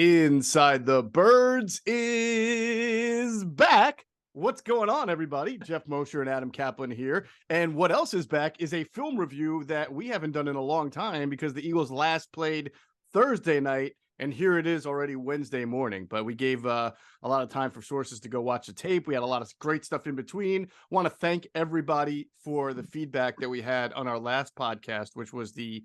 Inside the Birds is back. What's going on, everybody? Geoff Mosher and Adam Caplan here. And what else is back is a film review that we haven't done in a long time because the Eagles last played Thursday night, and here it is already Wednesday morning. But we gave a lot of time for sources to go watch the tape. We had a lot of great stuff in between. Want to thank everybody for the feedback that we had on our last podcast, which was the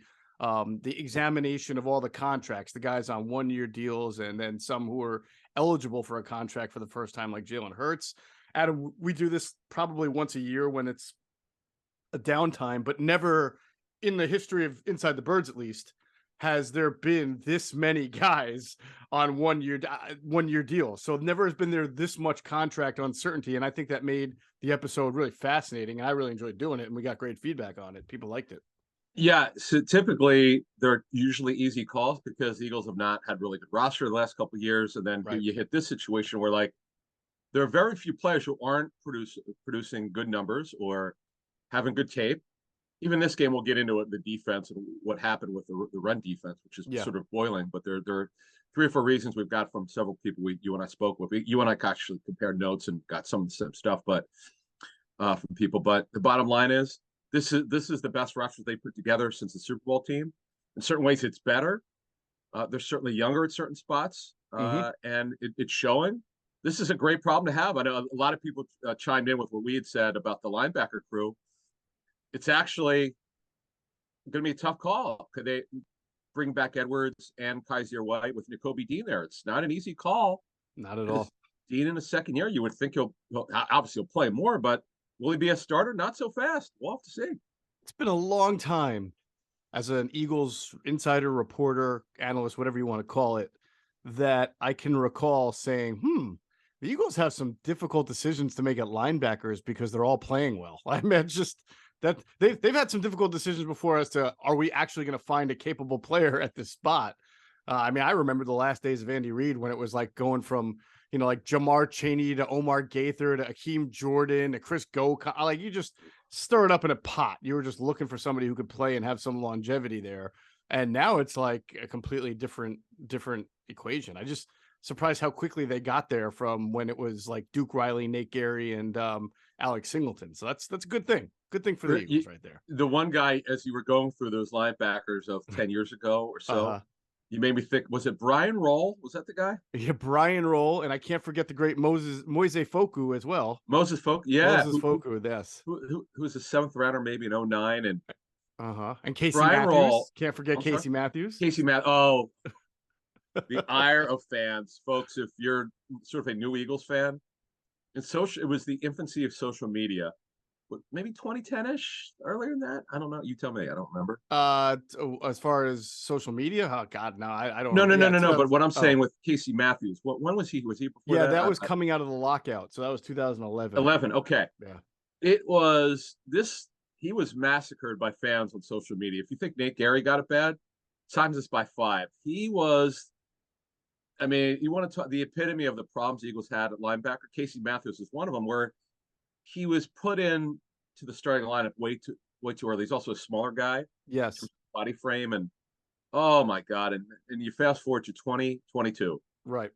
examination of all the contracts, the guys on 1-year deals, and then some who are eligible for a contract for the first time, like Jalen Hurts. Adam, we do this probably once a year when it's a downtime, but never in the history of Inside the Birds, at least, has there been this many guys on 1-year deals. So never has been there this much contract uncertainty. And I think that made the episode really fascinating. I really enjoyed doing it, and we got great feedback on it. People liked it. Yeah, so typically they're usually easy calls because the Eagles have not had really good roster the last couple of years, and then you hit this situation where there are very few players who aren't producing good numbers or having good tape. Even this game, we'll get into it, the defense and what happened with the run defense, which is sort of boiling. But there are 3 or 4 reasons we've got from several people you and I spoke with. You and I actually compared notes and got some of the same stuff, but from people. But the bottom line is, This is the best roster they put together since the Super Bowl team. In certain ways, it's better. They're certainly younger at certain spots, and it's showing. This is a great problem to have. I know a lot of people chimed in with what we had said about the linebacker crew. It's actually going to be a tough call. Could they bring back Edwards and Kaiser White with Nakobe Dean there? It's not an easy call. Not at all. Dean in the second year, you would think he'll play more, but will he be a starter? Not so fast. We'll have to see. It's been a long time as an Eagles insider, reporter, analyst, whatever you want to call it, that I can recall saying, the Eagles have some difficult decisions to make at linebackers because they're all playing well. I mean, it's just that they've had some difficult decisions before as to, are we actually going to find a capable player at this spot? I mean, I remember the last days of Andy Reid when it was like going from, like Jamar Chaney to Omar Gaither to Akeem Jordan to Chris Go. Like, you just stir it up in a pot. You were just looking for somebody who could play and have some longevity there. And now it's like a completely different equation. I just surprised how quickly they got there from when it was like Duke Riley, Nate Gary, and Alex Singleton. So that's a good thing. Good thing for the Eagles right there. The one guy, as you were going through those linebackers of 10 years ago or so, you made me think, was it Brian Roll? Was that the guy? Yeah, Brian Roll, and I can't forget the great Moise Foku as well. Moses Foku, yeah. Foku, yes. Who was a 7th rounder maybe in 2009. And and Casey Brian Matthews. Roll. Can't forget Casey Matthews. Oh, the ire of fans. Folks, if you're sort of a new Eagles fan, it was the infancy of social media. Maybe 2010-ish, earlier than that. I don't know. You tell me. I don't remember. As far as social media, oh God, no, I don't. No. But what I'm saying with Casey Matthews, when was he? Was he before? Yeah, that was coming out of the lockout, so that was 2011. 11. Okay. Yeah. It was this. He was massacred by fans on social media. If you think Nate Gary got it bad, times this by 5. He was. I mean, you want to talk the epitome of the problems the Eagles had at linebacker. Casey Matthews was one of them, where he was put in to the starting lineup way too early. He's also a smaller guy. Yes. Body frame. And oh my God. And you fast forward to 2022. Right.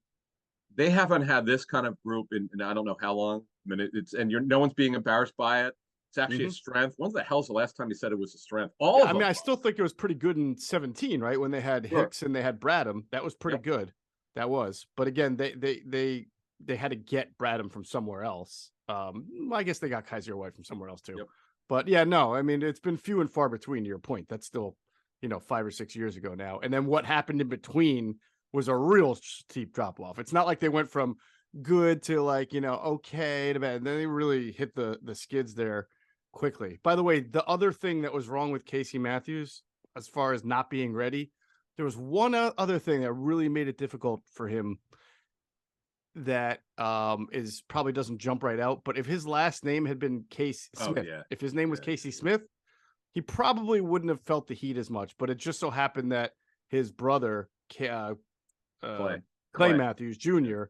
They haven't had this kind of group in I don't know how long. I mean, no one's being embarrassed by it. It's actually a strength. When's the hell's the last time you said it was a strength? I still think it was pretty good in 2017, right? When they had Hicks and they had Bradham. That was pretty good. That was. But again, they had to get Bradham from somewhere else. I guess they got Kaiser White from somewhere else too. Yep. But yeah, no, I mean, it's been few and far between, to your point. That's still, 5 or 6 years ago now. And then what happened in between was a real steep drop off. It's not like they went from good to okay to bad. And then they really hit the skids there quickly. By the way, the other thing that was wrong with Casey Matthews, as far as not being ready, there was one other thing that really made it difficult for him that is probably doesn't jump right out. But if his last name had been Casey Smith, if his name was Casey Smith, he probably wouldn't have felt the heat as much. But it just so happened that his brother, Clay Matthews Jr.,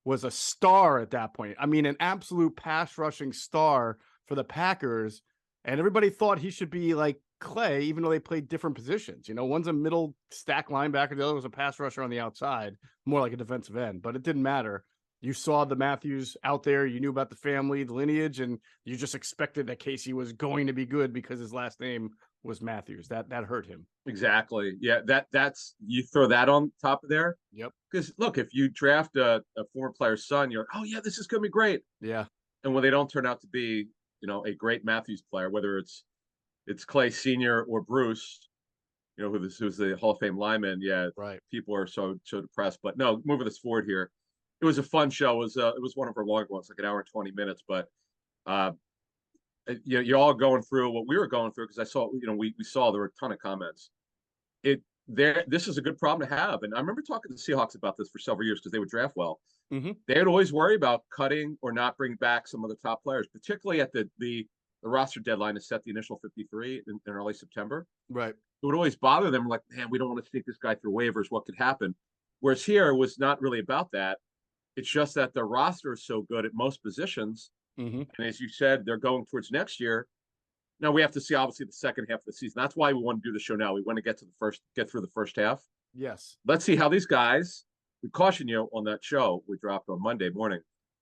was a star at that point. I mean, an absolute pass rushing star for the Packers. And everybody thought he should be like Clay, even though they played different positions. You know, one's a middle stack linebacker, the other was a pass rusher on the outside, more like a defensive end, but it didn't matter. You saw the Matthews out there, you knew about the family, the lineage, and you just expected that Casey was going to be good because his last name was Matthews. That hurt him. Exactly. Yeah, that's you throw that on top of there. Yep. Because look, if you draft a former player's son, you're oh yeah, this is gonna be great. Yeah. And when they don't turn out to be, a great Matthews player, whether it's Clay Sr. or Bruce, who's the Hall of Fame lineman, yeah, right. People are so depressed. But no, moving this forward here, it was a fun show. It was one of our longer ones, like an hour and 20 minutes. But you're all going through what we were going through because I saw, we saw there were a ton of comments. This is a good problem to have, and I remember talking to the Seahawks about this for several years because they would draft well. Mm-hmm. They would always worry about cutting or not bring back some of the top players, particularly at the roster deadline to set the initial 53 in early September. Right. It would always bother them, like, man, we don't want to sneak this guy through waivers. What could happen? Whereas here was not really about that. It's just that the roster is so good at most positions. Mm-hmm. And as you said, they're going towards next year. Now we have to see, obviously, the second half of the season. That's why we want to do the show now. We want to get through the first half. Yes. Let's see how these guys, we caution you on that show we dropped on Monday morning.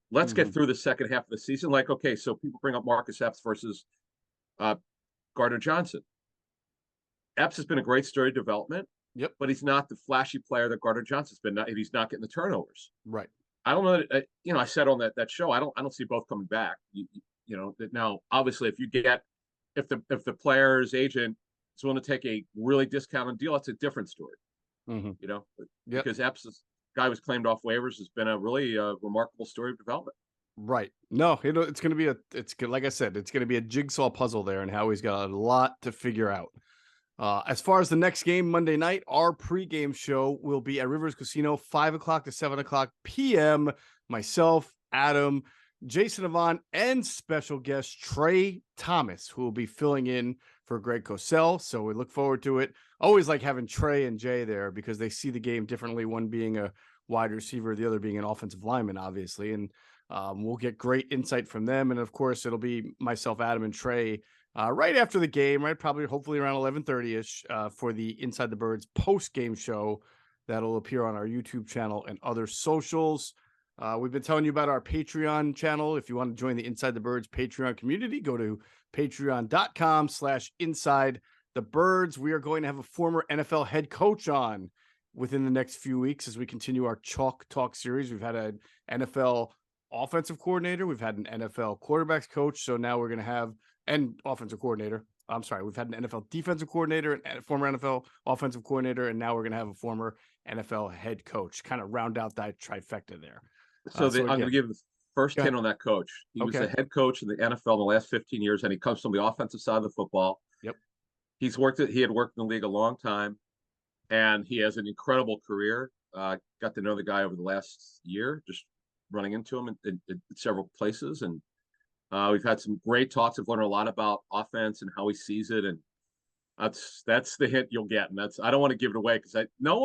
Let's get through the second half of the season. Like, okay, so people bring up Marcus Epps versus Gardner Johnson. Epps has been a great story of development. Yep. But he's not the flashy player that Gardner Johnson's been. He's not getting the turnovers. Right. I don't know. I said on that show, I don't see both coming back. Now, obviously, if the player's agent is willing to take a really discounted deal, that's a different story. Mm-hmm. Because Epps, guy was claimed off waivers, has been a really remarkable story of development. Right. No, it's going to be like I said, it's going to be a jigsaw puzzle there, and Howie's got a lot to figure out. As far as the next game Monday night, our pregame show will be at Rivers Casino, 5 o'clock to 7 o'clock p.m. Myself, Adam, Jason Avant, and special guest Trey Thomas, who will be filling in for Greg Cosell. So we look forward to it. Always like having Trey and Jay there because they see the game differently, one being a wide receiver, the other being an offensive lineman, obviously. And we'll get great insight from them. And of course, it'll be myself, Adam, and Trey right after the game, right? Probably, hopefully around 11:30ish for the Inside the Birds post-game show that'll appear on our YouTube channel and other socials. We've been telling you about our Patreon channel. If you want to join the Inside the Birds Patreon community, go to patreon.com/Inside the Birds. We are going to have a former NFL head coach on within the next few weeks as we continue our Chalk Talk series. We've had an NFL offensive coordinator. We've had an NFL quarterbacks coach. So now we're going to have an offensive coordinator. I'm sorry. We've had an NFL defensive coordinator and a former NFL offensive coordinator. And now we're going to have a former NFL head coach, kind of round out that trifecta there. So I'm going to give the first hint on that coach. He was the head coach in the NFL in the last 15 years, and he comes from the offensive side of the football. Yep. He had worked in the league a long time, and he has an incredible career. Got to know the guy over the last year, just running into him in several places. And we've had some great talks. I've learned a lot about offense and how he sees it. And that's the hint you'll get. And I don't want to give it away because no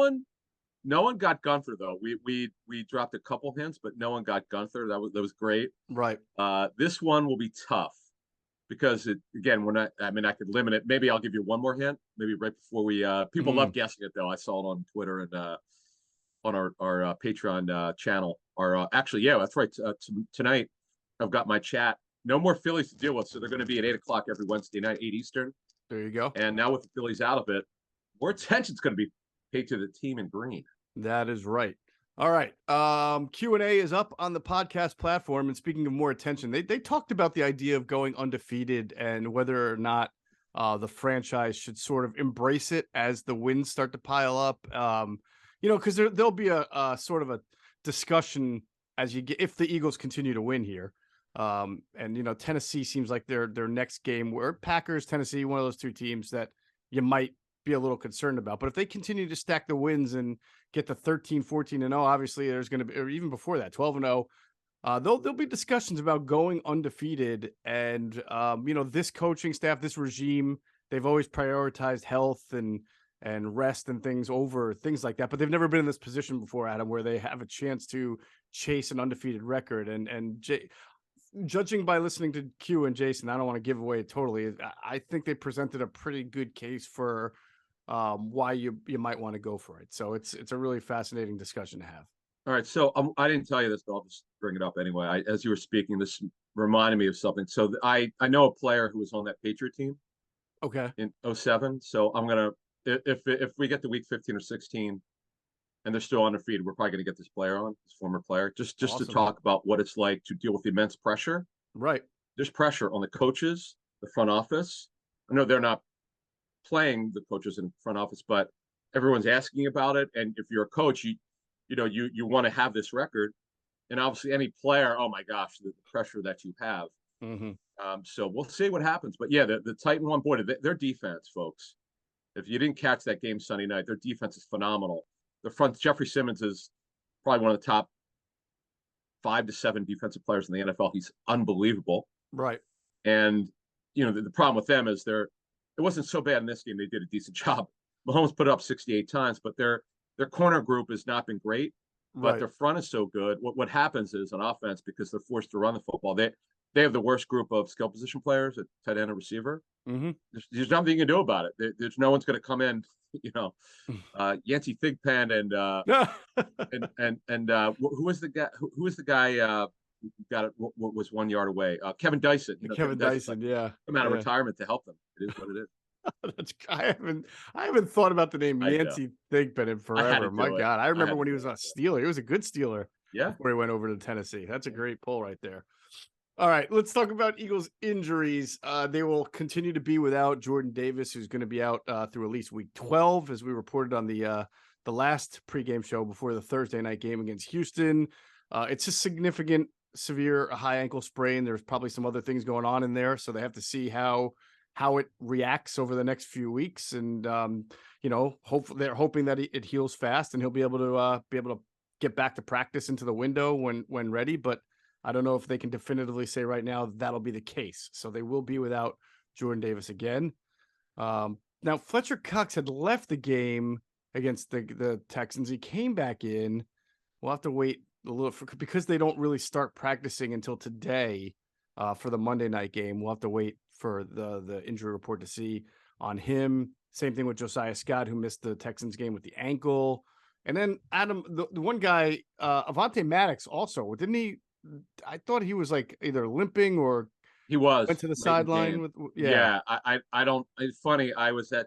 one got Gunther though. We dropped a couple hints, but no one got Gunther. That was great. Right. This one will be tough because we're not. I mean, I could limit it. Maybe I'll give you one more hint. Maybe right before we. People love guessing it though. I saw it on Twitter and on our Patreon channel. That's right. Tonight I've got my chat. No more Phillies to deal with, so they're going to be at 8 o'clock every Wednesday night, 8 Eastern. There you go. And now with the Phillies out of it, more attention's going to be paid to the team in green. That is right. All right. Q&A is up on the podcast platform. And speaking of more attention, they talked about the idea of going undefeated and whether or not the franchise should sort of embrace it as the wins start to pile up. Because there'll be a sort of a discussion as you get if the Eagles continue to win here. And Tennessee seems like their next game, where Packers, Tennessee, one of those two teams that you might be a little concerned about. But if they continue to stack the wins and get the 13, 14 and 0, obviously there's going to be, or even before that, 12 and 0, there'll be discussions about going undefeated. And this coaching staff, this regime, they've always prioritized health and rest and things over things like that. But they've never been in this position before, Adam, where they have a chance to chase an undefeated record. And judging by listening to Q and Jason, I don't want to give away totally. I think they presented a pretty good case for why you might want to go for it. So it's a really fascinating discussion to have. All right, so I didn't tell you this, but I'll just bring it up anyway. As you were speaking, this reminded me of something. So I know a player who was on that Patriot team. Okay. In 07. So I'm gonna if we get to week 15 or 16 and they're still undefeated, we're probably gonna get this player on, this former player, just Awesome. to talk about what it's like to deal with immense pressure. Right. There's pressure on the coaches, the front office. I know they're not playing the coaches in the front office, but everyone's asking about it. And if you're a coach, you want to have this record. And obviously any player, oh my gosh, the pressure that you have. Mm-hmm. So we'll see what happens. But yeah, the Titan one, boy, their defense, folks. If you didn't catch that game Sunday night, their defense is phenomenal. The front, Jeffrey Simmons is probably one of the top 5 to 7 defensive players in the NFL. He's unbelievable. Right. And the problem with them is it wasn't so bad in this game. They did a decent job. Mahomes put it up 68 times, but their corner group has not been great. But their front is so good. What happens is on offense, because they're forced to run the football, they have the worst group of skill position players at tight end and receiver. Mm-hmm. There's nothing you can do about it. There's no one's going to come in, Yancey Thigpen and who was the guy? Who was the guy? Got it. What was 1 yard away? Kevin Dyson. Kevin Dyson, yeah. Come out of retirement to help them. It is what it is. I haven't thought about the name Yancey Thigpen in forever. My God, I remember when he was a Steeler. He was a good Steeler. Yeah, before he went over to Tennessee. That's a great pull right there. All right, let's talk about Eagles injuries. They will continue to be without Jordan Davis, who's going to be out through at least week 12, as we reported on the last pregame show before the Thursday night game against Houston. It's a significant, severe high ankle sprain. There's probably some other things going on in there, so they have to see how it reacts over the next few weeks. And they're hoping that it heals fast and he'll be able to get back to practice into the window when ready. But I don't know if they can definitively say right now that'll be the case. So they will be without Jordan Davis again. Now Fletcher Cox had left the game against the Texans. He came back in. We'll have to wait a little because they don't really start practicing until today for the Monday night game. We'll have to wait for the injury report to see on him. Same thing with Josiah Scott, who missed the Texans game with the ankle. And then Adam, the one guy, Avonte Maddox also, didn't he? I thought he was like either limping or he went to the sideline with. Yeah. I don't. It's funny. I was at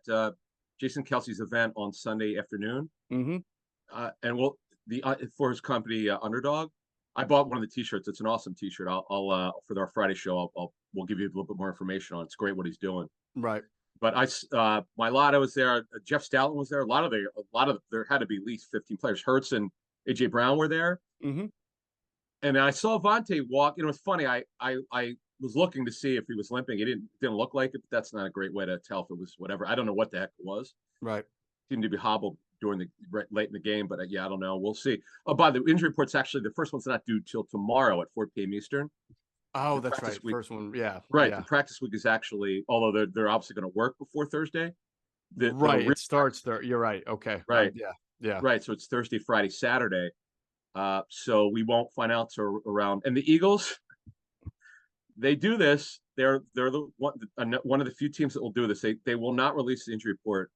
Jason Kelsey's event on Sunday afternoon, mm-hmm. And for his company Underdog, I bought one of the T-shirts. It's an awesome T-shirt. I'll for our Friday show, we'll give you a little bit more information on it. It's great what he's doing. Right. But Mailata was there. Jeff Stoutland was there. A lot of there had to be at least 15 players. Hurts and AJ Brown were there. Mm-hmm. And I saw Avonte walk. It was funny. I was looking to see if he was limping. It didn't look like it. But that's not a great way to tell if it was whatever. I don't know what the heck it was. Right. Seemed to be hobbled during late in the game. But I don't know. We'll see. Oh, by the injury report's actually the first one's not due till tomorrow at 4 p.m. Eastern. Oh, that's right. First one, yeah. Right. Yeah. The practice week is actually, although they're obviously going to work before Thursday. It starts there. You're right. Okay. Right. Yeah. Right. So it's Thursday, Friday, Saturday. So we won't find out till around. And the Eagles, they do this. They're the one of the few teams that will do this. They will not release the injury report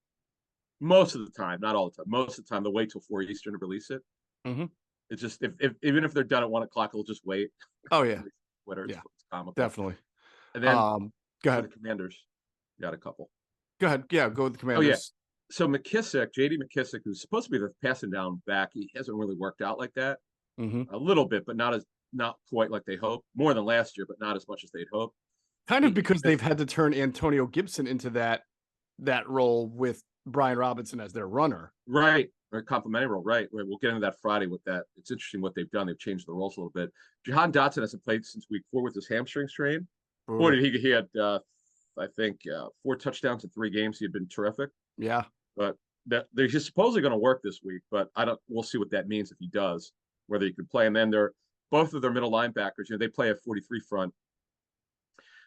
most of the time, not all the time. Most of the time, they'll wait till 4 Eastern to release it. Mm-hmm. It's just even if they're done at 1 o'clock, they'll just wait. Oh yeah. Twitter. Yeah. Comical. Definitely. And then go ahead. The Commanders. Got a couple. Go ahead. Yeah, go with the Commanders. Oh, yeah. So McKissick, J.D. McKissick, who's supposed to be the passing down back, he hasn't really worked out like that. Mm-hmm. A little bit, but not quite like they hoped. More than last year, but not as much as they'd hoped. Kind of because they've had to turn Antonio Gibson into that role with Brian Robinson as their runner. Right. Or complimentary role. Right. We'll get into that Friday with that. It's interesting what they've done. They've changed the roles a little bit. Jahan Dotson hasn't played since week 4 with his hamstring strain. Boy, he had, I think, 4 touchdowns in 3 games. He had been terrific. Yeah. But he's supposedly going to work this week, but we'll see what that means if he does, whether he can play. And then both of their middle linebackers, they play a 43 front.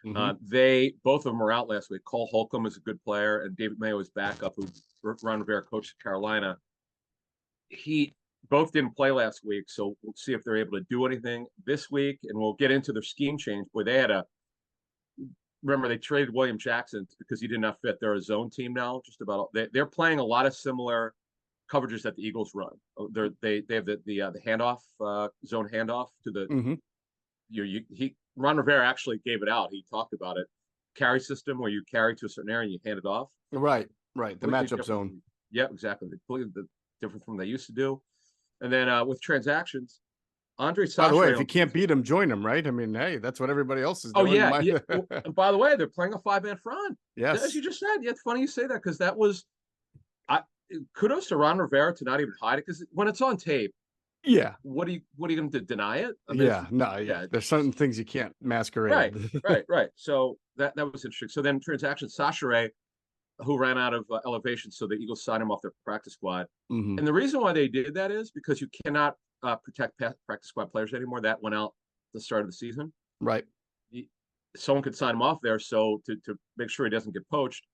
Mm-hmm. Both of them were out last week. Cole Holcomb is a good player, and David Mayo is backup, who Ron Rivera coached at Carolina. both didn't play last week, so we'll see if they're able to do anything this week, and we'll get into their scheme change. Boy, remember they traded William Jackson because he did not fit. They're a zone team now. They're playing a lot of similar coverages that the Eagles run. They have the handoff zone handoff to the Ron Rivera actually gave it out. He talked about it. Carry system where you carry to a certain area and you hand it off. Right. The matchup zone. Yeah, exactly. Completely different from what they used to do. And then with transactions, Andre Sasha. By the way, if you can't beat them, join them, right? I mean, hey, that's what everybody else is doing. Oh, yeah. And by the way, they're playing a 5-man front. Yes. As you just said. Yeah, it's funny you say that because that was kudos to Ron Rivera to not even hide it, because when it's on tape, yeah, what are you going to deny it? I mean, yeah. There's certain things you can't masquerade. Right. So that was interesting. So then transaction, Sasha, who ran out of elevation, so the Eagles signed him off their practice squad. Mm-hmm. And the reason why they did that is because you cannot protect practice squad players anymore. That went out at the start of the season. Right. Someone could sign him off there, so to make sure he doesn't get poached,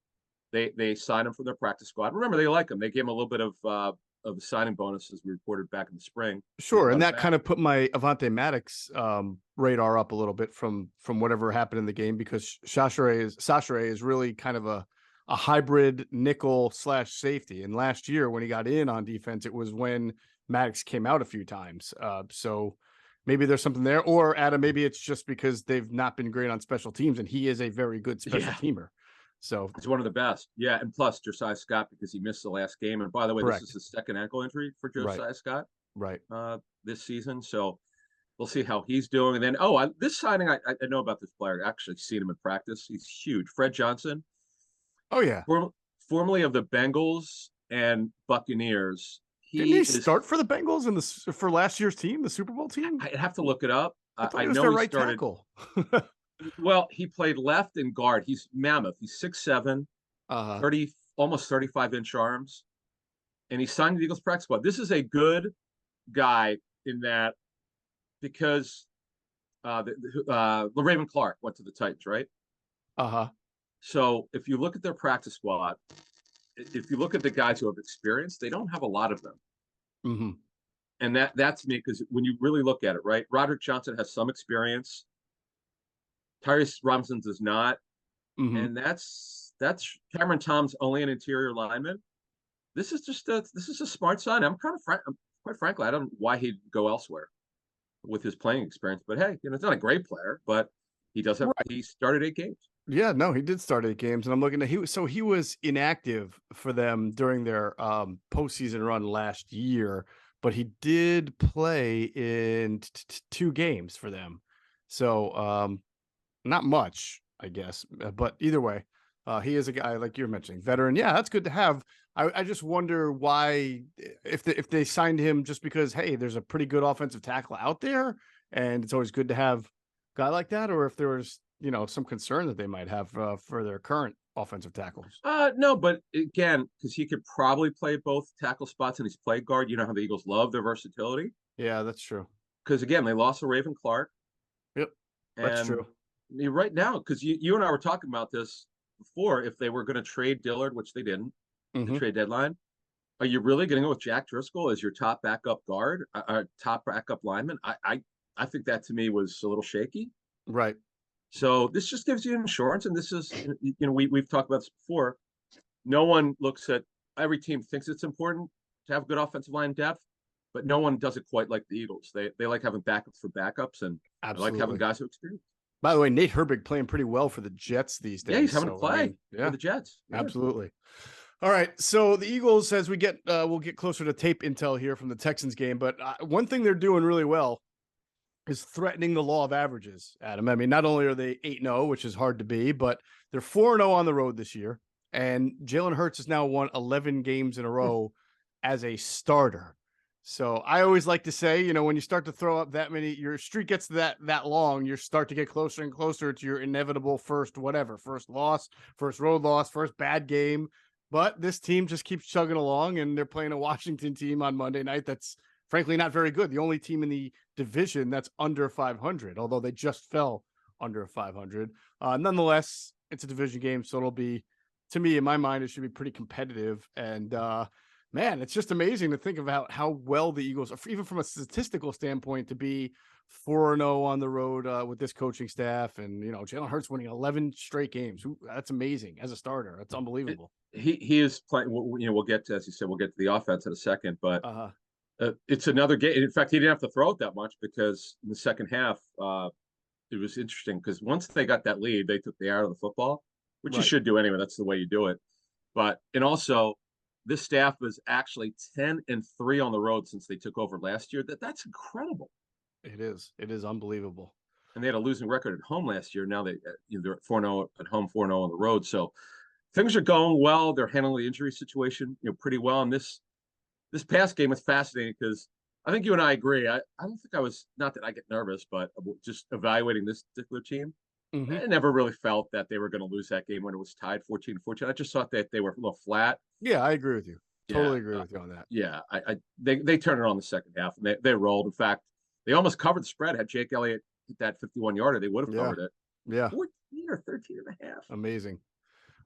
they signed him from their practice squad. Remember, they like him. They gave him a little bit of a signing bonus, as we reported back in the spring. Sure, and that kind of put my Avante Maddox radar up a little bit from whatever happened in the game, because Sasha is really kind of a hybrid nickel / safety. And last year when he got in on defense, it was when Maddox came out a few times. So maybe there's something there. Or Adam, maybe it's just because they've not been great on special teams, and he is a very good special teamer. So he's one of the best. Yeah. And plus Josiah Scott, because he missed the last game. And by the way, correct. This is his second ankle injury for Josiah Scott. Right. This season. So we'll see how he's doing. And then, this signing, I know about this player. I actually seen him in practice. He's huge. Fred Johnson. Oh, yeah. Formerly of the Bengals and Buccaneers. Didn't he start for the Bengals for last year's team, the Super Bowl team? I'd have to look it up. I know he right started. Tackle. Well, he played left and guard. He's mammoth. He's 6'7", 30, almost 35-inch arms, and he signed the Eagles practice squad. This is a good guy in that, because LaRaven Clark went to the Titans, right? So if you look at their practice squad, if you look at the guys who have experience, they don't have a lot of them. Mm-hmm. And that's me, because when you really look at it, right? Roderick Johnson has some experience. Tyrese Robinson does not. Mm-hmm. And that's Cameron Tom's only an interior lineman. This is a smart sign. Quite frankly, I don't know why he'd go elsewhere with his playing experience. But hey, it's not a great player, but he does have. Right. He started 8 games. Yeah, no, he did start 8 games, and I'm looking at he was inactive for them during their postseason run last year, but he did play in 2 games for them. So not much, I guess, but either way, he is a guy, like you're mentioning, veteran. Yeah, that's good to have. I just wonder why, if they signed him just because, hey, there's a pretty good offensive tackle out there, and it's always good to have a guy like that, or if there was some concern that they might have for their current offensive tackles. No, but again, because he could probably play both tackle spots, and he's played guard. You know how the Eagles love their versatility. Yeah, that's true. Because again, they lost LaRaven Clark. Yep, that's true. Right now, because you and I were talking about this before, if they were going to trade Dillard, which they didn't, the trade deadline, are you really going to go with Jack Driscoll as your top backup guard, top backup lineman? I think that, to me, was a little shaky. Right. So this just gives you insurance, and this is, we've talked about this before. No one looks at, every team thinks it's important to have good offensive line depth, but no one does it quite like the Eagles. They like having backups for backups, and I like having guys who experience. By the way, Nate Herbig playing pretty well for the Jets these days. Yeah, he's having to play for the Jets. Yeah. Absolutely. All right, so the Eagles, as we get, we'll get closer to tape intel here from the Texans game, but one thing they're doing really well is threatening the law of averages, Adam. I mean, not only are they 8-0, which is hard to be, but they're 4-0 on the road this year, and Jalen Hurts has now won 11 games in a row as a starter. So I always like to say, when you start to throw up that many, your streak gets that long, you start to get closer and closer to your inevitable first loss, first road loss, first bad game. But this team just keeps chugging along, and they're playing a Washington team on Monday night that's frankly not very good. The only team in the division that's under 500, although they just fell under 500. Nonetheless, it's a division game, so it'll be, to me, in my mind, it should be pretty competitive. And Man, it's just amazing to think about how well the Eagles are, even from a statistical standpoint, to be 4-0 on the road with this coaching staff. And, Jalen Hurts winning 11 straight games. That's amazing as a starter. That's unbelievable. He is playing, we'll get to, as you said, we'll get to the offense in a second, but it's another game. In fact, he didn't have to throw it that much because in the second half, it was interesting because once they got that lead, they took the air out of the football, which you should do anyway. That's the way you do it. And also, this staff was actually 10-3 on the road since they took over last year. That's incredible. It is. It is unbelievable. And they had a losing record at home last year. Now they're at 4-0 at home, 4-0 on the road. So things are going well. They're handling the injury situation, pretty well. And this past game was fascinating because I think you and I agree. I don't think I was, not that I get nervous, but just evaluating this particular team. I never really felt that they were going to lose that game when it was tied 14-14. I just thought that they were a little flat. Yeah, I agree with you. Totally agree with you on that. Yeah, they turned it on the second half and they rolled. In fact, they almost covered the spread. Had Jake Elliott hit that 51-yarder, they would have covered it. Yeah. 14 or 13.5. Amazing.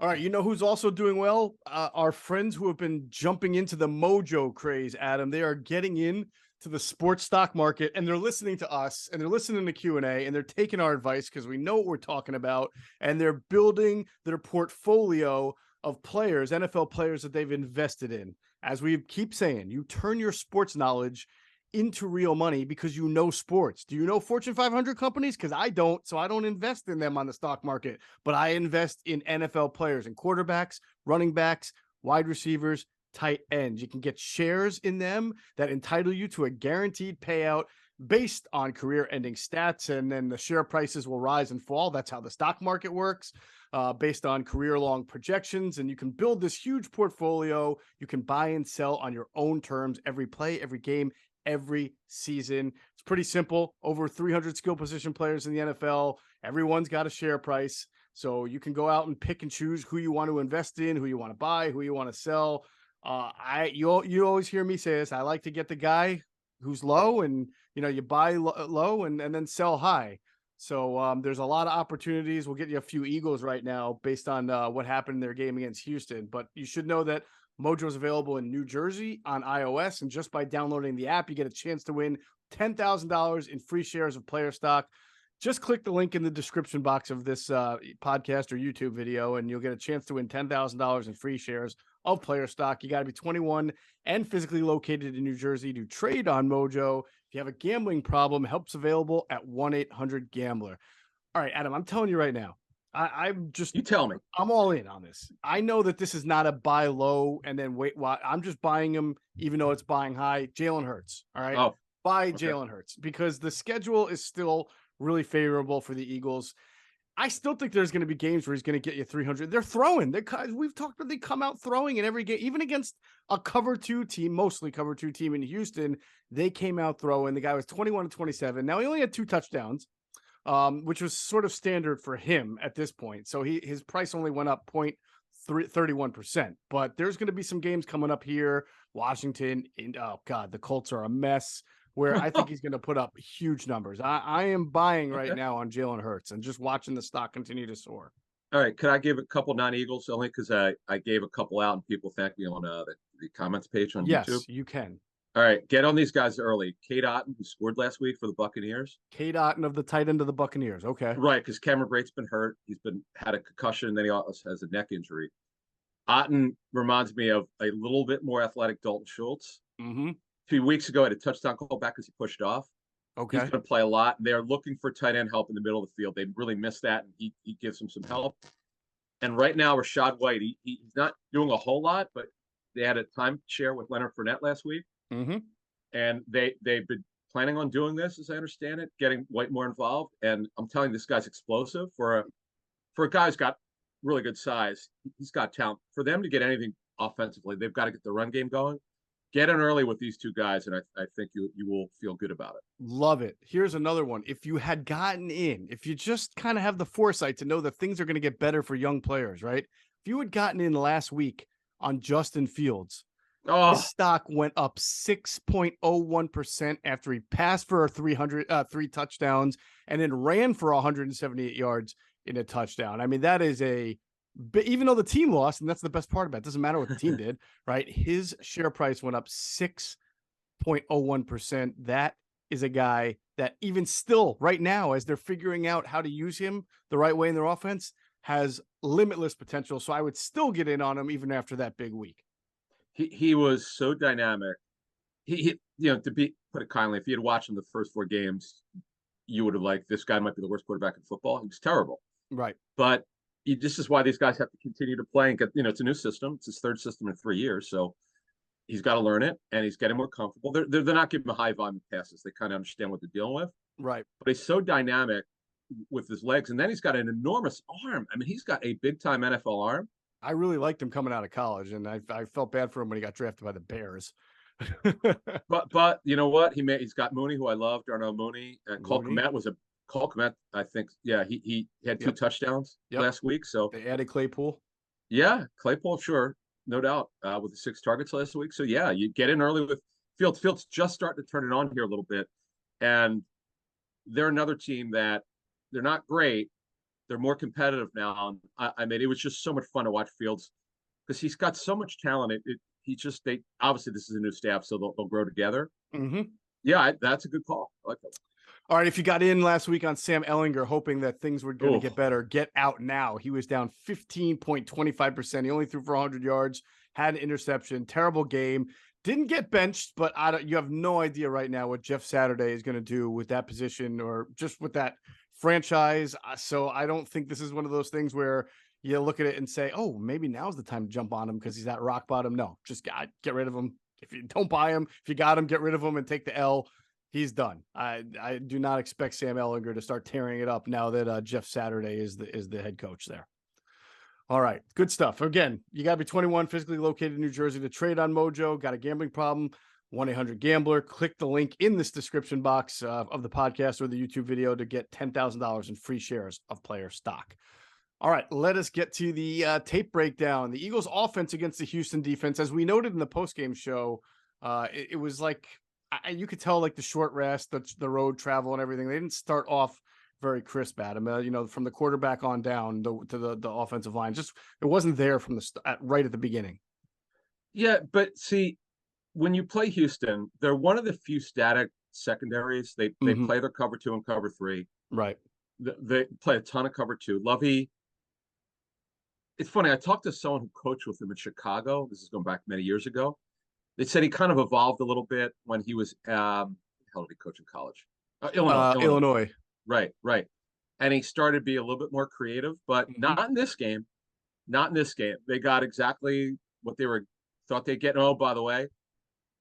All right, who's also doing well? Our friends who have been jumping into the mojo craze, Adam. They are getting in to the sports stock market, and they're listening to us, and they're listening to Q&A, and they're taking our advice because we know what we're talking about, and they're building their portfolio of players, NFL players that they've invested in. As we keep saying, you turn your sports knowledge into real money because you know sports. Do you know Fortune 500 companies? Because I don't, so I don't invest in them on the stock market, but I invest in NFL players and quarterbacks, running backs, wide receivers, tight ends. You can get shares in them that entitle you to a guaranteed payout based on career-ending stats, and then the share prices will rise and fall. That's how the stock market works, based on career-long projections, and you can build this huge portfolio. You can buy and sell on your own terms every play, every game, every season. It's pretty simple. Over 300 skill position players in the NFL. Everyone's got a share price. So you can go out and pick and choose who you want to invest in, who you want to buy, who you want to sell. You always hear me say this. I like to get the guy who's low, and you buy low and then sell high. So there's a lot of opportunities. We'll get you a few Eagles right now based on what happened in their game against Houston. But you should know that Mojo is available in New Jersey on iOS, and just by downloading the app, you get a chance to win $10,000 in free shares of player stock. Just click the link in the description box of this podcast or YouTube video, and you'll get a chance to win $10,000 in free shares of player stock. You got to be 21 and physically located in New Jersey to trade on Mojo. If you have a gambling problem, help's available at 1-800-GAMBLER. All right, Adam, I'm telling you right now, you tell me. I'm all in on this. I know that this is not a buy low and then wait. I'm just buying him, even though it's buying high. Jalen Hurts. All right. Buy Jalen Hurts because the schedule is still really favorable for the Eagles. I still think there's going to be games where he's going to get you 300. They're throwing. We've talked about they come out throwing in every game, even against a cover 2 team, mostly cover 2 team in Houston. They came out throwing. The guy was 21-27. Now he only had 2 touchdowns. Which was sort of standard for him at this point. So his price only went up 0.31%. But there's going to be some games coming up here. Washington, and the Colts are a mess, where I think he's going to put up huge numbers. I am buying right now on Jalen Hurts and just watching the stock continue to soar. All right. Could I give a couple non-Eagles only because I gave a couple out and people thanked me on the comments page on YouTube? Yes, you can. All right, get on these guys early. Cade Otton, who scored last week for the Buccaneers. Cade Otton of the tight end of the Buccaneers. Okay. Right, because Cameron Brate's been hurt. He's had a concussion, and then he also has a neck injury. Otton reminds me of a little bit more athletic Dalton Schultz. A few weeks ago, I had a touchdown call back because he pushed off. Okay. He's going to play a lot. They're looking for tight end help in the middle of the field. They really missed that, and he gives them some help. And right now, Rashad White, he's not doing a whole lot, but they had a time share with Leonard Fournette last week. And they've been planning on doing this, as I understand it, getting White more involved. And I'm telling you, this guy's explosive for a guy who's got really good size. He's got talent. For them to get anything offensively, they've got to get the run game going. Get in early with these 2 guys, and I think you will feel good about it. Love it. Here's another one. If you had gotten in, if you just kind of have the foresight to know that things are going to get better for young players, right? If you had gotten in last week on Justin Fields, his stock went up 6.01% after he passed for 3 touchdowns and then ran for 178 yards in a touchdown. I mean, that is a But even though the team lost, and that's the best part about it, doesn't matter what the team did, right? His share price went up 6.01%. That is a guy that even still right now, as they're figuring out how to use him the right way in their offense, has limitless potential. So I would still get in on him even after that big week. He was so dynamic. He to put it kindly, if you had watched him the first 4 games, you would have liked, this guy might be the worst quarterback in football. He was terrible. Right. But this is why these guys have to continue to play and get, it's a new system. It's his 3rd system in 3 years. So he's got to learn it, and he's getting more comfortable. They're not giving him high volume passes. They kind of understand what they're dealing with. Right. But he's so dynamic with his legs, and then he's got an enormous arm. I mean, he's got a big time NFL arm. I really liked him coming out of college, and I felt bad for him when he got drafted by the Bears. but you know what? He's got Mooney, who I love, Darnell Mooney. Cole Kmet, I think. Yeah, he had 2 touchdowns last week. So they added Claypool. Yeah, Claypool, sure, no doubt, with the 6 targets last week. So yeah, you get in early with Fields. Fields just starting to turn it on here a little bit, and they're another team that they're not great. They're more competitive now. I mean, it was just so much fun to watch Fields because he's got so much talent. They obviously, this is a new staff, so they'll grow together. Mm-hmm. Yeah, that's a good call. I like that. All right, if you got in last week on Sam Ehlinger, hoping that things were going to get better, get out now. He was down 15.25%. He only threw for 100 yards, had an interception, terrible game. Didn't get benched, but you have no idea right now what Jeff Saturday is going to do with that position or just with that franchise. So I don't think this is one of those things where you look at it and say, oh, maybe now's the time to jump on him because he's at rock bottom. No, just get rid of him. If you don't buy him, if you got him, get rid of him and take the L. He's done. I do not expect Sam Ehlinger to start tearing it up now that Jeff Saturday is the head coach there. All right, good stuff. Again, you got to be 21, physically located in New Jersey to trade on Mojo. Got a gambling problem? 1-800-GAMBLER. Click the link in this description box of the podcast or the YouTube video to get $10,000 in free shares of player stock. All right, let us get to the tape breakdown. The Eagles' offense against the Houston defense, as we noted in the postgame show, it was like you could tell like the short rest, the road travel, and everything. They didn't start off very crisp at him. From the quarterback on down to the offensive line, just it wasn't there from right at the beginning. Yeah, but see, when you play Houston, they're one of the few static secondaries. They play their cover 2 and cover 3. Right. They play a ton of cover 2. Lovey. It's funny. I talked to someone who coached with him in Chicago. This is going back many years ago. They said he kind of evolved a little bit when he was how did he coach in college? Illinois. Right. And he started to be a little bit more creative, but not in this game. Not in this game. They got exactly what they thought they'd get. Oh, by the way,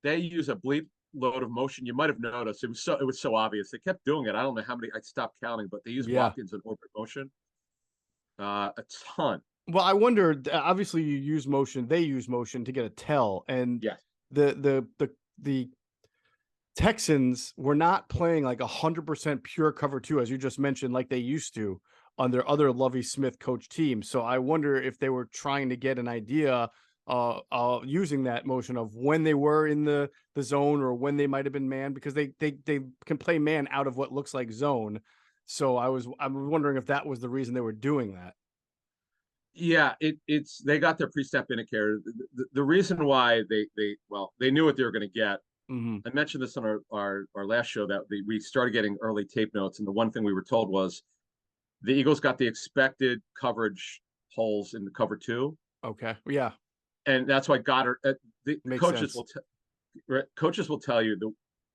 they use a bleep load of motion. You might have noticed it was so obvious. They kept doing it. I don't know how many. I stopped counting, but they use walk-ins and orbit motion a ton. Well, I wonder. Obviously, you use motion. They use motion to get a tell, and the Texans were not playing like 100% pure cover 2, as you just mentioned, like they used to on their other Lovie Smith coach team. So I wonder if they were trying to get an idea using that motion of when they were in the zone or when they might have been man, because they can play man out of what looks like zone. So I'm wondering if that was the reason they were doing that. Yeah, they got their pre-snap indicator. The reason why they knew what they were going to get. I mentioned this on our last show that we started getting early tape notes, and the one thing we were told was the Eagles got the expected coverage holes in the cover 2. Okay, yeah, and that's why Goddard. The coaches sense. coaches will tell you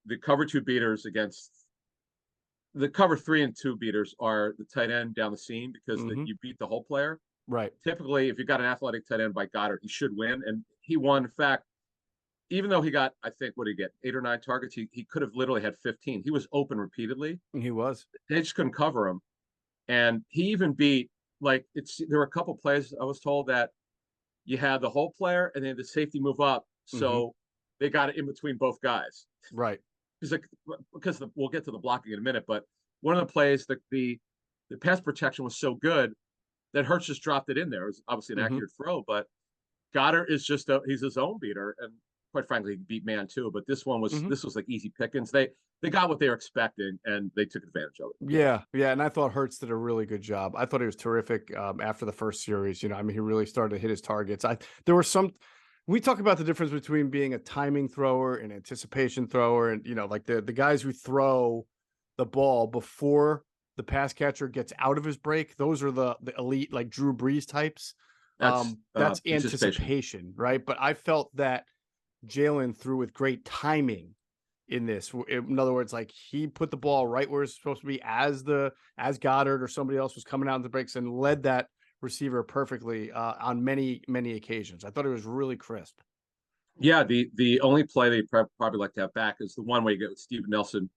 the cover 2 beaters against the cover 3 and 2 beaters are the tight end down the seam because you beat the whole player. Right. Typically, if you got an athletic tight end by Goddard, he should win, and he won. In fact, even though he got, I think, what did he get, 8 or 9 targets, he could have literally had 15. He was open repeatedly. He was. They just couldn't cover him, and he even beat there were a couple plays I was told that you had the whole player and then the safety move up, so they got it in between both guys. Right. Because we'll get to the blocking in a minute, but one of the plays, the pass protection was so good that Hurts just dropped it in there. It was obviously an accurate throw, but Goddard is he's a zone beater. And quite frankly beat man too. But this one was Mhm. this was like easy pickings. They got what they were expecting and they took advantage of it. Yeah, yeah, and I thought Hurts did a really good job. I thought he was terrific after the first series. I mean, he really started to hit his targets. There were some. We talk about the difference between being a timing thrower and anticipation thrower, and like the guys who throw the ball before the pass catcher gets out of his break. Those are the elite, like Drew Brees types. That's anticipation, right? But I felt that Jalen threw with great timing in this. In other words, like he put the ball right where it's supposed to be as Goddard or somebody else was coming out in the breaks and led that receiver perfectly on many occasions. I thought it was really crisp. Yeah, the only play they probably like to have back is the one where you get with Steven Nelson,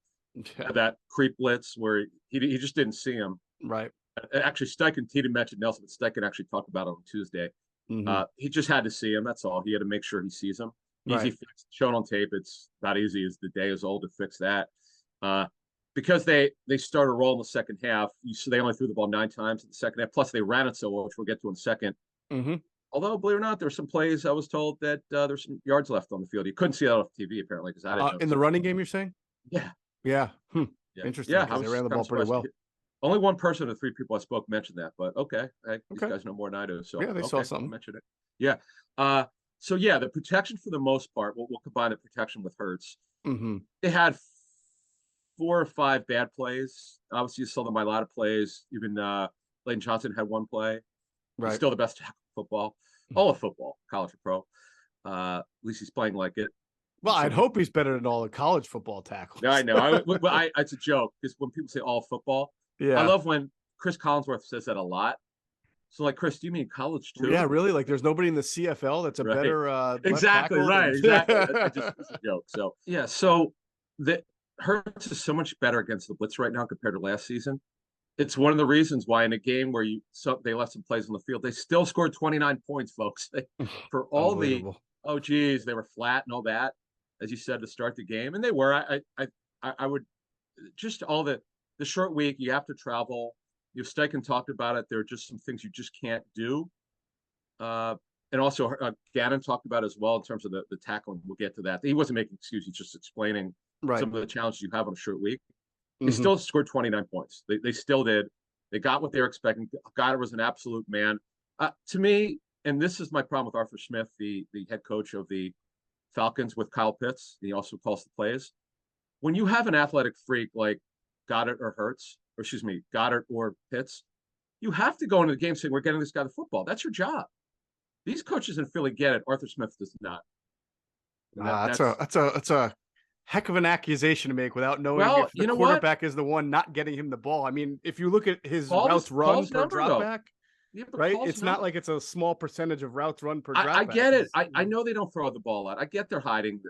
that creep blitz where he just didn't see him. Right. Actually, Steichen, he didn't mention Nelson, but Steichen actually talked about it on Tuesday. Mm-hmm. He just had to see him. That's all. He had to make sure he sees him. Easy Right. fix. Shown on tape. It's not easy as the day is old to fix that. Because they started rolling the second half. So they only threw the ball 9 times in the second half. Plus they ran it so well, which we'll get to in a second. Mm-hmm. Although, believe it or not, there were some plays I was told that there's some yards left on the field. You couldn't see that off TV apparently because I didn't know. In the running game, you're saying? Yeah. Yeah. Yeah. Interesting. Yeah, because they ran the ball pretty well. Only one person of the 3 people I spoke mentioned that, but okay. These guys know more than I do. So yeah, they saw something. I'll mention it. Yeah. So yeah, the protection for the most part, we'll combine the protection with Hurts. Mm-hmm. They had 4 or 5 bad plays. Obviously, you saw them by a lot of plays. Even Layden Johnson had 1 play. Right. He's still the best tackle in football. All of football, college or pro. At least he's playing like it. Well, I'd hope he's better than all the college football tackles. I know. It's a joke because when people say all football, I love when Chris Collinsworth says that a lot. So, like, Chris, do you mean college too? Yeah, really? Like, there's nobody in the CFL that's a better exactly right. Exactly. It's a joke. So yeah. So the Hurts is so much better against the blitz right now compared to last season. It's one of the reasons why in a game where they left some plays on the field, they still scored 29 points, folks. For all they were flat and all that, as you said, to start the game, and they were. I would just all the short week. You have to travel. Steichen talked about it. There are just some things you just can't do. And also Gannon talked about it as well in terms of the tackling. We'll get to that. He wasn't making excuses. He's just explaining some of the challenges you have on a short week. They still scored 29 points. They still did. They got what they were expecting. Goddard was an absolute man. To me, and this is my problem with Arthur Smith, the head coach of the Falcons with Kyle Pitts. He also calls the plays. When you have an athletic freak like Goddard or Pitts, you have to go into the game saying, we're getting this guy the football. That's your job. These coaches in Philly get it. Arthur Smith does not. That's a heck of an accusation to make without knowing if the quarterback is the one not getting him the ball. I mean, if you look at his routes run per dropback, right? It's not like it's a small percentage of routes run per dropback. I get it. I know they don't throw the ball out. I get they're hiding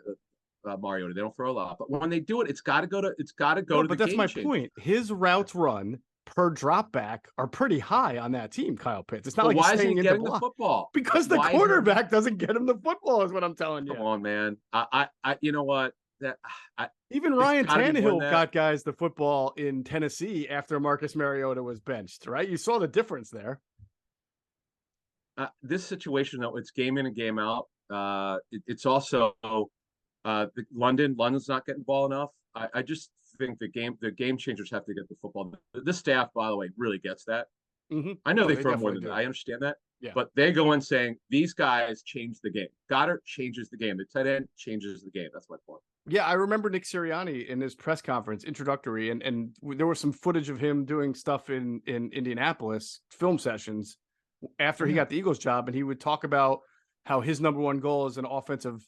Mariota. They don't throw a lot, but when they do it, it's got to go to the. But that's my point. His routes run per drop back are pretty high on that team, Kyle Pitts. It's not like why he's staying isn't he getting the football? Because the quarterback doesn't get him the football, is what I'm telling you. Come on, man. I you know what? Even Ryan Tannehill got guys the football in Tennessee after Marcus Mariota was benched, right? You saw the difference there. This situation, though, it's game in and game out. It's also London's not getting ball enough. I just think the game changers have to get the football. This staff, by the way, really gets that. Mm-hmm. I know they throw more than that. I understand that. Yeah. But they go in saying these guys change the game. Goddard changes the game. The tight end changes the game. That's my point. Yeah, I remember Nick Sirianni in his press conference introductory, and there was some footage of him doing stuff in Indianapolis, film sessions after he got the Eagles job, and he would talk about how his number one goal as an offensive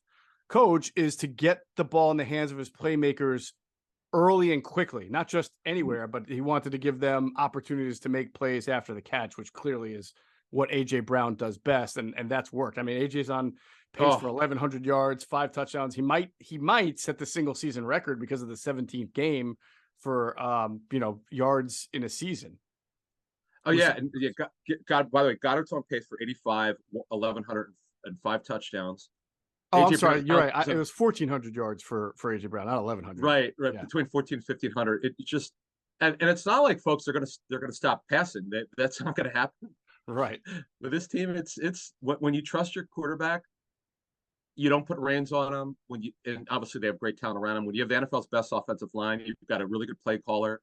coach is to get the ball in the hands of his playmakers early and quickly, not just anywhere, but he wanted to give them opportunities to make plays after the catch, which clearly is what AJ Brown does best. And that's worked. I mean, AJ's on pace for 1,100 yards, 5 touchdowns. He might set the single season record because of the 17th game for, yards in a season. Oh yeah. And by the way, Goddard's on pace for 85, 1,105 touchdowns. Oh, I'm sorry. You're right. It was 1,400 yards for AJ Brown, not 1,100. Right. Yeah. Between 1,400 and 1,500. It just and it's not like folks are gonna stop passing. That's not gonna happen. Right. With this team, it's when you trust your quarterback, you don't put reins on them and obviously they have great talent around them. When you have the NFL's best offensive line, you've got a really good play caller.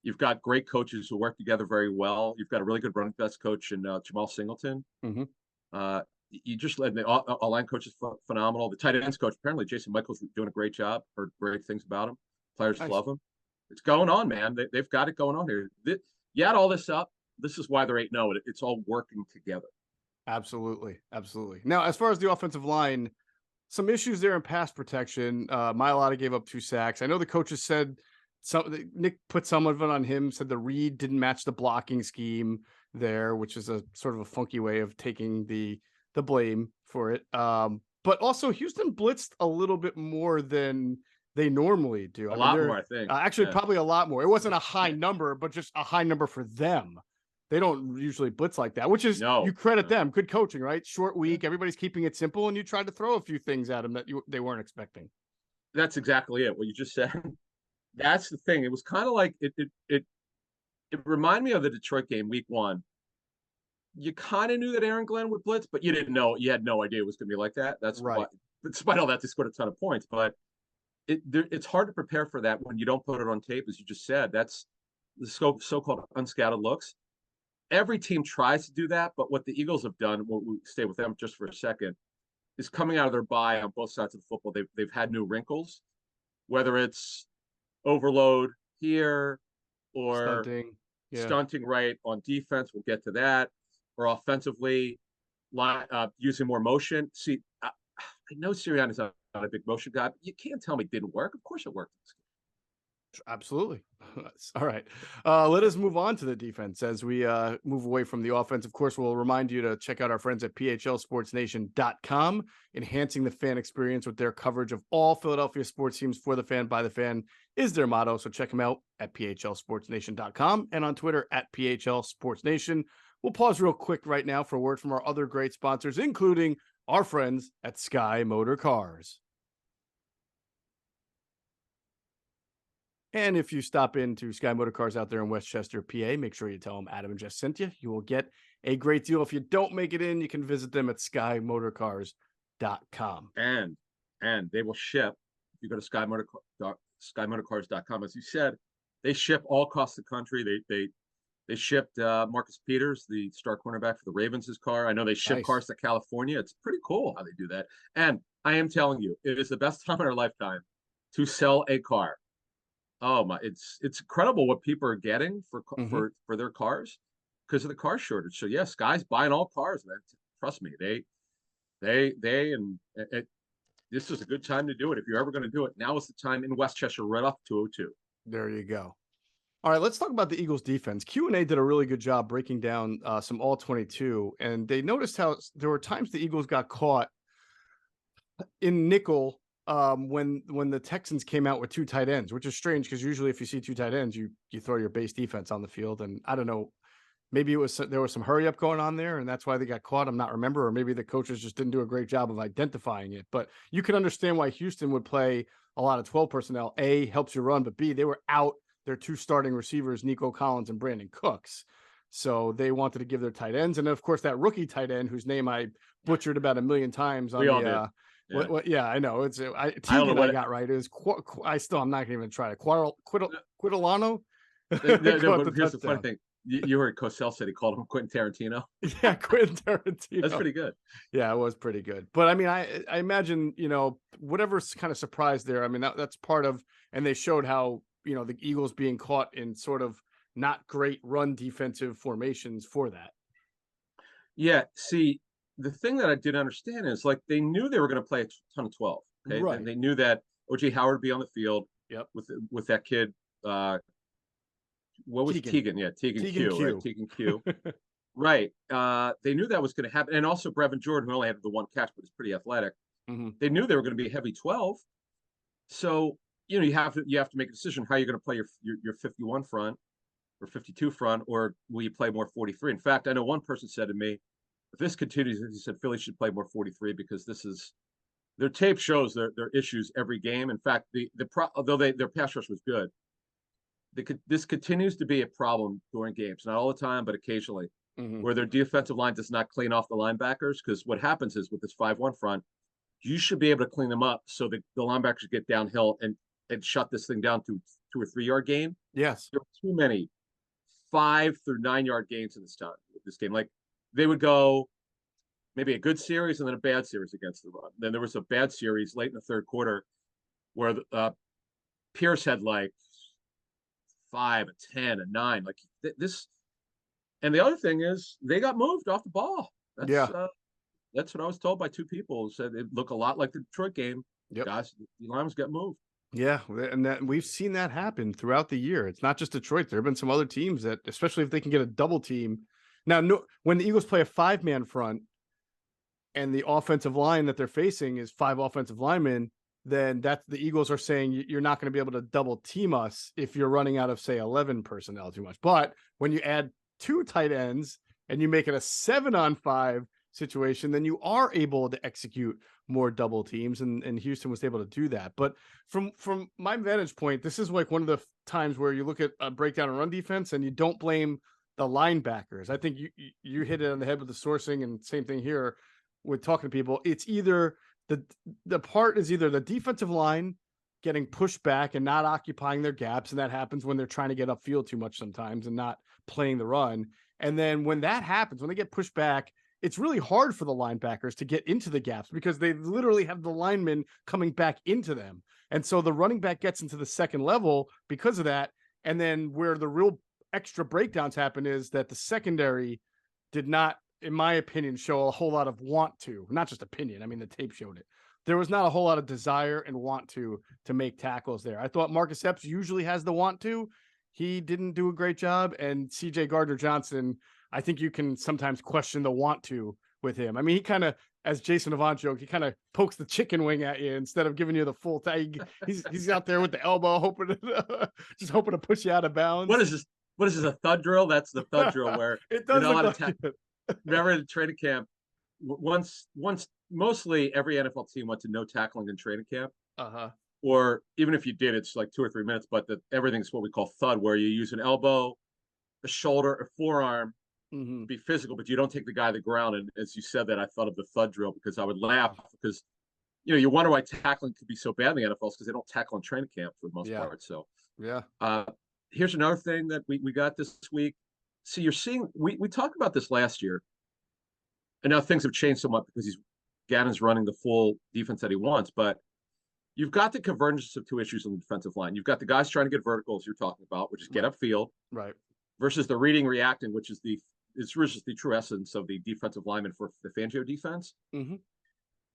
You've got great coaches who work together very well. You've got a really good running backs coach in Jamal Singleton. Mm-hmm. You just let the all-line coach is phenomenal. The tight ends coach, apparently Jason Michaels is doing a great job. Heard great things about him. Players love him. It's going on, man. They've got it going on here. You add all this up. This is why they're 8-0. It's all working together. Absolutely. Absolutely. Now, as far as the offensive line, some issues there in pass protection. Mailata gave up 2 sacks. I know the coaches said Nick put some of it on him, said the read didn't match the blocking scheme there, which is a sort of a funky way of taking the blame for it. But also Houston blitzed a little bit more than they normally do. A lot more, I think. Actually, probably a lot more. It wasn't a high number, but just a high number for them. They don't usually blitz like that, which is you credit them. Good coaching, right? Short week, everybody's keeping it simple, and you try to throw a few things at them that they weren't expecting. That's exactly it. What you just said. That's the thing. It was kind of like it reminded me of the Detroit game, week 1. You kind of knew that Aaron Glenn would blitz, but you didn't know. You had no idea it was going to be like that. That's right. Despite all that, they scored a ton of points, but it's hard to prepare for that when you don't put it on tape, as you just said. That's the so-called unscouted looks. Every team tries to do that, but what the Eagles have done, we'll stay with them just for a second, is coming out of their bye on both sides of the football. They've had new wrinkles, whether it's overload here or stunting right on defense. We'll get to that. Or offensively, using more motion. See, I know Sirianni's not a big motion guy, but you can't tell me it didn't work. Of course it worked. Absolutely. All right. Let us move on to the defense as we move away from the offense. Of course, we'll remind you to check out our friends at phlsportsnation.com, enhancing the fan experience with their coverage of all Philadelphia sports teams for the fan, by the fan is their motto. So check them out at phlsportsnation.com and on Twitter at phlsportsnation. We'll pause real quick right now for a word from our other great sponsors, including our friends at Sky Motor Cars. And if you stop into Sky Motor Cars out there in Westchester, PA, make sure you tell them Adam and Jess sent you. You will get a great deal. If you don't make it in, you can visit them at skymotorcars.com. And they will ship. If you go to skymotorcars.com, as you said, they ship all across the country. They shipped Marcus Peters, the star cornerback for the Ravens, his car. I know they ship cars to California. It's pretty cool how they do that. And I am telling you, it is the best time in our lifetime to sell a car. Oh my! It's incredible what people are getting for their cars because of the car shortage. So yes, guys buying all cars, man. Trust me, this is a good time to do it. If you're ever going to do it, now is the time in Westchester, right off 202. There you go. All right, let's talk about the Eagles defense. Q&A did a really good job breaking down some all-22, and they noticed how there were times the Eagles got caught in nickel when the Texans came out with 2 tight ends, which is strange because usually if you see 2 tight ends, you throw your base defense on the field. And I don't know, maybe there was some hurry up going on there and that's why they got caught. I'm not remember, or maybe the coaches just didn't do a great job of identifying it. But you can understand why Houston would play a lot of 12 personnel. A, helps you run, but B, they were out their 2 starting receivers, Nico Collins and Brandon Cooks. So they wanted to give their tight ends. And of course, that rookie tight end whose name I butchered about a million times on yeah, I know. It's I got right. It was I'm not even try to Quitolano. Here's the funny thing. You heard Cosell said he called him Quentin Tarantino. Yeah, Quentin Tarantino. That's pretty good. Yeah, it was pretty good. But I mean, I imagine, whatever's kind of surprise there. I mean, that's part of, and they showed how, the Eagles being caught in sort of not great run defensive formations for that. Yeah. See, the thing that I didn't understand is like they knew they were going to play a ton of 12. Okay? Right. And they knew that OJ Howard would be on the field. Yep. With that kid. What was Tegan? Yeah, Tegan Q. Right? Tegan Q. Right. They knew that was going to happen, and also Brevin Jordan, who only had the 1 catch, but is pretty athletic. Mm-hmm. They knew they were going to be a heavy 12. So you have to make a decision how you're going to play your 51 front or 52 front, or will you play more 43? In fact, I know one person said to me, if this continues, he said Philly should play more 43 because their tape shows their issues every game. In fact, although their pass rush was good, this continues to be a problem during games, not all the time, but occasionally, where their defensive line does not clean off the linebackers. Because what happens is with this 5-1 front, you should be able to clean them up so that the linebackers get downhill and shut this thing down to 2 or 3 yard gain. Yes. There were too many 5 through 9 yard gains in this game. Like they would go maybe a good series and then a bad series against the run. Then there was a bad series late in the third quarter where Pierce had like 5, a 10, a 9. Like this. And the other thing is they got moved off the ball. That's what I was told by 2 people who said it looked a lot like the Detroit game. Yep. Guys, the linemen get moved. Yeah, and that we've seen that happen throughout the year. It's not just Detroit. There have been some other teams that, especially if they can get a double team. Now, when the Eagles play a 5-man front and the offensive line that they're facing is 5 offensive linemen, then the Eagles are saying you're not going to be able to double team us if you're running out of, say, 11 personnel too much. But when you add 2 tight ends and you make it a 7-on-5 situation, then you are able to execute more double teams, and Houston was able to do that. But from my vantage point, this is like one of the times where you look at a breakdown in run defense and you don't blame the linebackers. I think you hit it on the head with the sourcing, and same thing here with talking to people. It's either the part is either the defensive line getting pushed back and not occupying their gaps, and that happens when they're trying to get upfield too much sometimes and not playing the run. And then when that happens, when they get pushed back, it's really hard for the linebackers to get into the gaps because they literally have the linemen coming back into them. And so the running back gets into the second level because of that. And then where the real extra breakdowns happen is that the secondary did not, in my opinion, show a whole lot of want to, not just opinion. I mean, the tape showed it. There was not a whole lot of desire and want to make tackles there. I thought Marcus Epps usually has the want to. He didn't do a great job. And CJ Gardner-Johnson, I think you can sometimes question the want to with him. I mean, he kind of, as Jason Avant joked, he kind of pokes the chicken wing at you instead of giving you the full tag. He's out there with the elbow, just hoping to push you out of bounds. What is this? What is this, a thud drill? That's the thud drill where it does look like it. Remember in training camp, once mostly every NFL team went to no tackling in training camp. Or even if you did, it's like 2 or 3 minutes, but everything's what we call thud, where you use an elbow, a shoulder, a forearm, be physical, but you don't take the guy to the ground. And as you said that, I thought of the thud drill because I would laugh because, you wonder why tackling could be so bad in the NFL because they don't tackle in training camp for the most part. So, here's another thing that we got this week. See, you're seeing, we talked about this last year, and now things have changed so much because Gannon's running the full defense that he wants, but you've got the convergence of 2 issues on the defensive line. You've got the guys trying to get verticals you're talking about, which is get upfield. Right. Versus the reading, reacting, which is the true essence of the defensive lineman for the Fangio defense.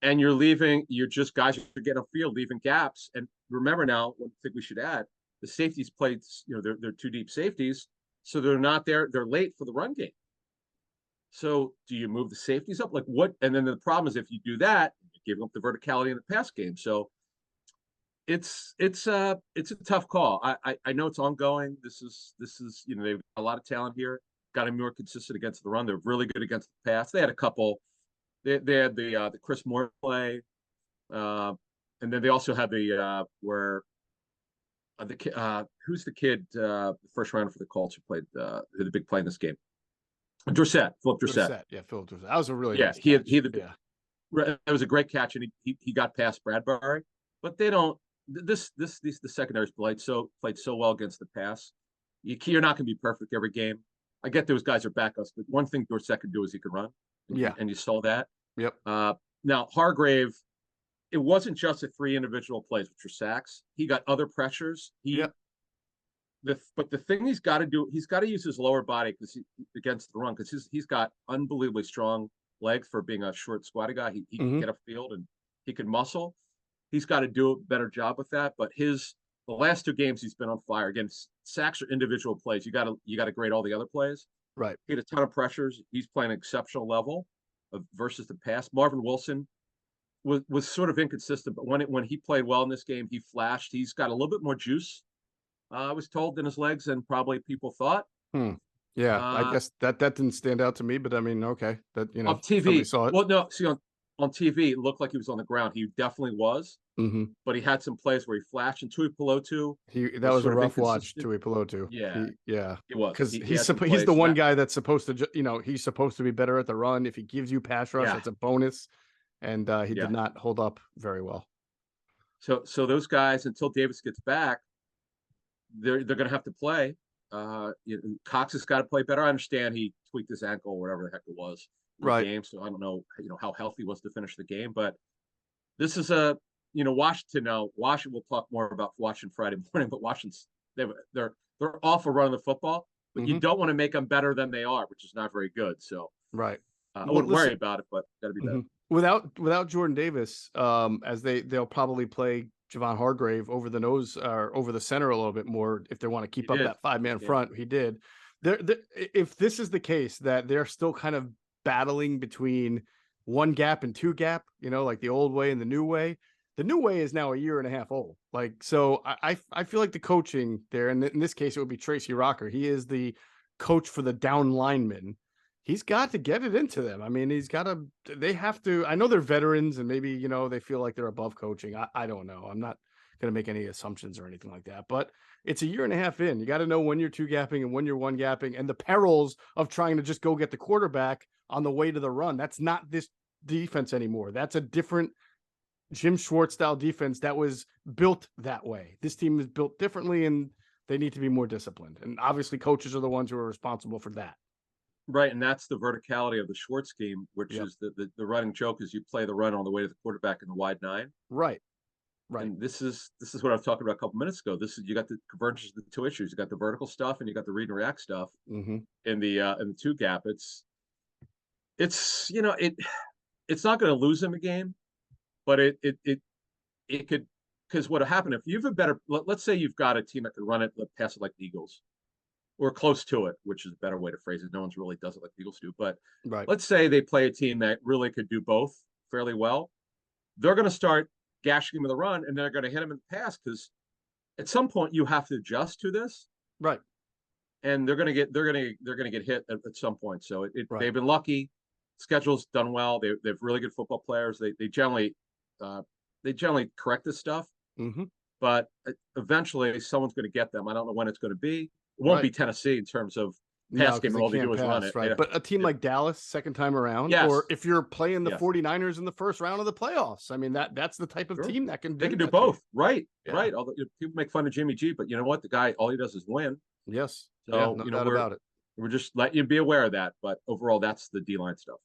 And you're just guys who get upfield, leaving gaps. And remember now, one thing we should add, the safeties played, they're 2 deep safeties, so they're not there. They're late for the run game. So do you move the safeties up? Like what? And then the problem is if you do that, you give up the verticality in the pass game. So it's a tough call. I know it's ongoing. This is they've got a lot of talent here. Got to be more consistent against the run. They're really good against the pass. They had a couple. They had the Chris Moore play, and then they also had the where who's the kid the first rounder for the Colts who played the big play in this game? Philip Dorsett. Yeah, Philip Dorsett. That was a really nice catch. It was a great catch, and he got past Bradbury, but they don't. The secondary's played so well against the pass. You're not going to be perfect every game. I get those guys are backups, but one thing Dorsett can do is he can run. And you saw that. Yep. Now Hargrave, it wasn't just the 3 individual plays, which were sacks. He got other pressures. But the thing he's got to do, he's got to use his lower body against the run because he's got unbelievably strong legs for being a short, squatty guy. He can get upfield and he can muscle. He's got to do a better job with that. But the last 2 games he's been on fire. Again, sacks are individual plays. You got to grade all the other plays. Right. He had a ton of pressures. He's playing an exceptional level versus the pass. Marvin Wilson was sort of inconsistent, but when he played well in this game, he flashed. He's got a little bit more juice, I was told, in his legs than probably people thought. Yeah, I guess that didn't stand out to me, but I mean, okay, that on TV saw it. Well, no, see on TV, it looked like he was on the ground. He definitely was, but he had some plays where he flashed. And Tui Pelotu, that was a rough watch. Tui Pelotu, it was because he's the one guy that's supposed to, he's supposed to be better at the run. If he gives you pass rush, that's a bonus. and he did not hold up very well. So those guys, until Davis gets back, they're going to have to play. Cox has got to play better. I understand he tweaked his ankle or whatever the heck it was in the game, so I don't know, how healthy he was to finish the game. But this is Washington now. Washington, we'll talk more about Washington Friday morning, but Washington's they're awful running the football, but you don't want to make them better than they are, which is not very good. So I wouldn't worry about it, but got to be better. Without Jordan Davis, as they'll probably play Javon Hargrave over the nose or over the center a little bit more if they want to keep up that 5-man front. He did. If this is the case that they're still kind of battling between one gap and two gap, like the old way and the new way is now a year and a half old. So I feel like the coaching there, and in this case, it would be Tracy Rocker. He is the coach for the down linemen. He's got to get it into them. I mean, they have to, I know they're veterans and maybe, they feel like they're above coaching. I don't know. I'm not going to make any assumptions or anything like that, but it's a year and a half in. You got to know when you're two gapping and when you're one gapping, and the perils of trying to just go get the quarterback on the way to the run. That's not this defense anymore. That's a different Jim Schwartz style defense that was built that way. This team is built differently, and they need to be more disciplined. And obviously coaches are the ones who are responsible for that. Right, and that's the verticality of the Schwartz scheme, which is the running joke is you play the run on the way to the quarterback in the wide nine. Right. And this is what I was talking about a couple minutes ago. This is, you got the convergence of the two issues. You got the vertical stuff and you got the read and react stuff in the two gap. It's it's not going to lose them a game, but it could, because what will happen if you've a better, let's say you've got a team that can run it, pass it like the Eagles, or close to it, which is a better way to phrase it. No one's really does it like the Eagles do, but let's say they play a team that really could do both fairly well. They're going to start gashing him in the run, and they're going to hit him in the pass, because at some point you have to adjust to this, right? And they're going to get hit at some point. So they've been lucky. Schedule's done well. They have really good football players. They generally correct this stuff, but eventually someone's going to get them. I don't know when it's going to be. It won't be Tennessee in terms of pass game, and all they do is run it. Right. But a team like Dallas, second time around, or if you're playing the 49ers in the first round of the playoffs, I mean, that's the type of team that can do They can do both. Right. Although people make fun of Jimmy G, but you know what? The guy, all he does is win. Yes. So, no doubt about it. We're just letting you be aware of that. But overall, that's the D-line stuff.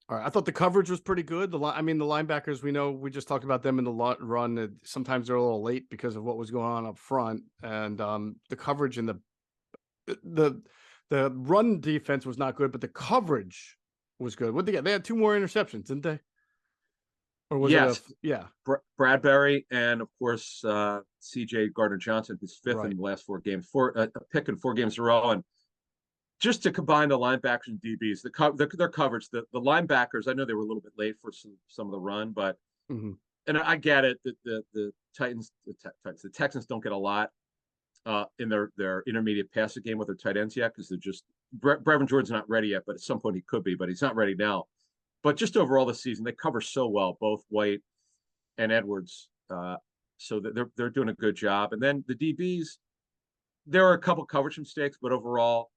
All right. I thought the coverage was pretty good. The linebackers, we just talked about them in the run. Sometimes they're a little late because of what was going on up front. And the coverage and the run defense was not good, but the coverage was good. What did they get? They had 2 more interceptions, didn't they? Or was it Bradbury and of course CJ Gardner-Johnson, his 5th in the last 4 games, a pick in 4 games in a row. And just to combine the linebackers and DBs, their coverage, the linebackers, I know they were a little bit late for some of the run, but and I get it that the Texans don't get a lot in their intermediate passing game with their tight ends yet, because they're just Brevin Jordan's not ready yet, but at some point he could be, but he's not ready now. But just overall this season, they cover so well, both White and Edwards, so that they're doing a good job. And then the DBs, there are a couple coverage mistakes, but overall,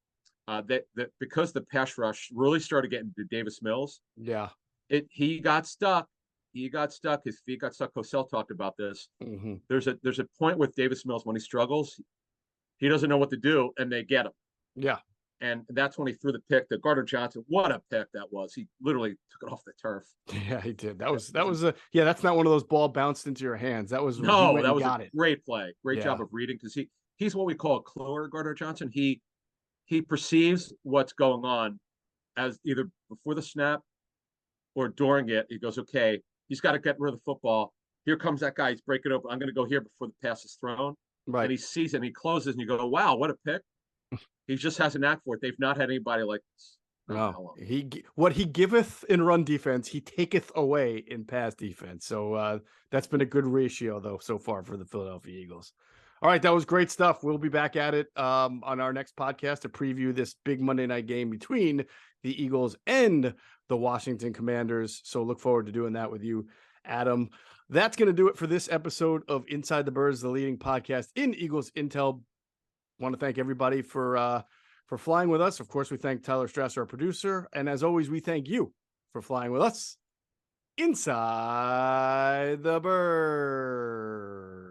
that because the pass rush really started getting to Davis Mills, he got stuck. His feet got stuck. Cosell talked about this. There's a point with Davis Mills when he struggles, he doesn't know what to do, and they get him. Yeah. And that's when he threw the pick. The Gardner-Johnson, what a pick that was! He literally took it off the turf. Yeah, he did. That was that's not one of those ball bounced into your hands. That was a great play. Great job of reading, because he's what we call a cluer. Gardner-Johnson. He perceives what's going on as either before the snap or during it. He goes, okay, he's got to get rid of the football. Here comes that guy. He's breaking open. I'm going to go here before the pass is thrown. Right. And he sees it and he closes, and you go, wow, what a pick. He just has an knack for it. They've not had anybody like this. No, what he giveth in run defense, he taketh away in pass defense. So that's been a good ratio, though, so far for the Philadelphia Eagles. All right, that was great stuff. We'll be back at it on our next podcast to preview this big Monday night game between the Eagles and the Washington Commanders. So look forward to doing that with you, Adam. That's going to do it for this episode of Inside the Birds, the leading podcast in Eagles Intel. Want to thank everybody for flying with us. Of course, we thank Tyler Strasser, our producer. And as always, we thank you for flying with us Inside the Bird.